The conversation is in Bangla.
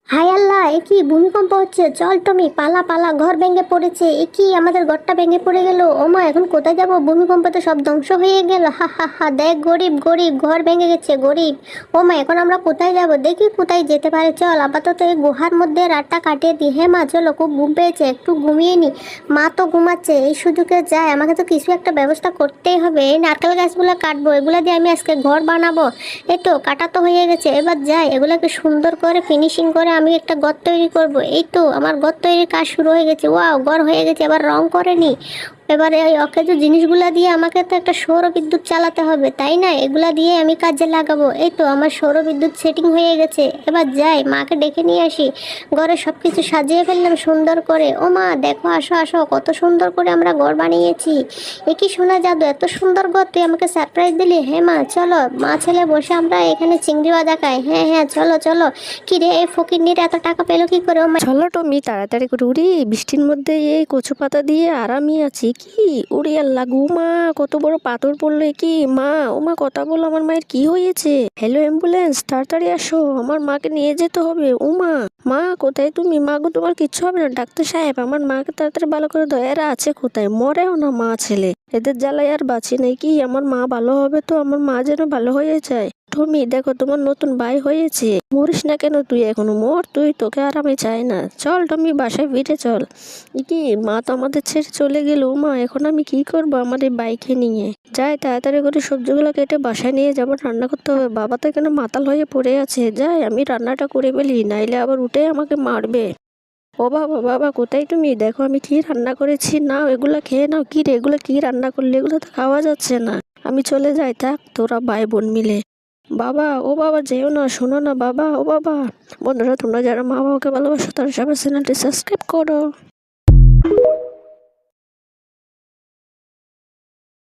হাই আল্লাহ, এ কি ভূমিকম্প হচ্ছে! চল টমি, পালা পালা, ঘর ভেঙে পড়েছে। এ কি, আমাদের ঘরটা ভেঙে পড়ে গেল! ও মা, এখন কোথায় যাব? ভূমিকম্পতে সব ধ্বংস হয়ে গেল। হা হা হা, দেখ গরিব গরিব, ঘর ভেঙে গেছে গরিব। ও মা, এখন আমরা কোথায় যাব? দেখি কোথায় যেতে পারে। চল আপাতত এই গুহার মধ্যে রাতটা কাটিয়ে দিই। হ্যাঁ মা, চলো, খুব ঘুম পেয়েছে, একটু ঘুমিয়ে নি। মা তো ঘুমাচ্ছে, এই সুযোগে যায়, আমাকে তো কিছু একটা ব্যবস্থা করতেই হবে। এই নারকেল গাছগুলো কাটবো, এগুলো দিয়ে আমি আজকে ঘর বানাবো। এই তো কাটা তো হয়ে গেছে, এবার যাই এগুলোকে সুন্দর করে ফিনিশিং করে আমি একটা ঘর তৈরি করব। এই তো আমার ঘর তৈরির কাজ শুরু হয়ে গেছে। ওয়াও, ঘর হয়ে গেছে, আবার রং করেনি। এবারে এই অকেজ জিনিসগুলা দিয়ে আমাকে তো একটা সৌর বিদ্যুৎ চালাতে হবে, তাই না? এগুলা দিয়ে আমি কাজে লাগাবো। এই তো আমার সৌর বিদ্যুৎ সেটিং হয়ে গেছে। এবার যাই মাকে ডেকে নিয়ে আসি। ঘরে সব কিছু সাজিয়ে ফেললাম সুন্দর করে। ও মা, দেখো, আসো আসো, কত সুন্দর করে আমরা ঘর বানিয়েছি। এ কি শোনা জাদু, এত সুন্দর ঘর! তুই আমাকে সারপ্রাইজ দিলি। হ্যাঁ মা, চলো মা ছেলে বসে আমরা এখানে চিংড়ি বাজা খাই। হ্যাঁ হ্যাঁ, চলো চলো। কি রে, এই ফকিন্নির এত টাকা পেলো কি করে? ও মা! চলো টমি, তাড়াতাড়ি করে উড়ি। বৃষ্টির মধ্যে এই কচু পাতা দিয়ে আরামই আছি। কি উড়ি আল্লাহ গো! মা, কত বড় পাথর পড়লো! কি মা, ও মা, কথা বলো, আমার মায়ের কি হয়েছে? হ্যালো অ্যাম্বুলেন্স, তাড়াতাড়ি আসো, আমার মাকে নিয়ে যেতে হবে। ও মা, মা কোথায় তুমি? মা গো, তোমার কিচ্ছু হবে না, ডাক্তার সাহেব, আমার মাকে তাড়াতাড়ি ভালো করে দাও। এরা আছে কোথায়? মরেও না মা ছেলে, এদের জ্বালায় আর বাঁচি নাই। কি আমার মা ভালো হবে তো? আমার মা যেন ভালো হয়ে যায়। টমি, দেখো, তোমার নতুন ভাই হয়েছে। মরিস না কেন তুই? এখনো মর তুই, তোকে আর আমি চাই না। চল টমি, বাসায় ফিরে চল। কি মা তো আমাদের ছেড়ে চলে গেল। মা, এখন আমি কি করবো আমার এই বাইকে নিয়ে? যাই তাড়াতাড়ি করে সবজিগুলো কেটে বাসায় নিয়ে যাবো, রান্না করতে হবে। বাবা তো এখানে মাতাল হয়ে পড়ে আছে। যাই আমি রান্নাটা করে ফেলি, নাইলে আবার উঠে আমাকে মারবে। ও বাবা, বাবা কোথায় তুমি? দেখো আমি কি রান্না করেছি, নাও এগুলো খেয়ে নাও। কি রে, এগুলো কি রান্না করলে? এগুলো তো খাওয়া যাচ্ছে না। আমি চলে যাই, থাক তোরা ভাই বোন মিলে। বাবা, ও বাবা, যেও না, শোনো না বাবা, ও বাবা। বন্ধুরা, তোমরা যারা মা বাবাকে ভালোবাসো তারা সবাই চ্যানেলটি সাবস্ক্রাইব করো।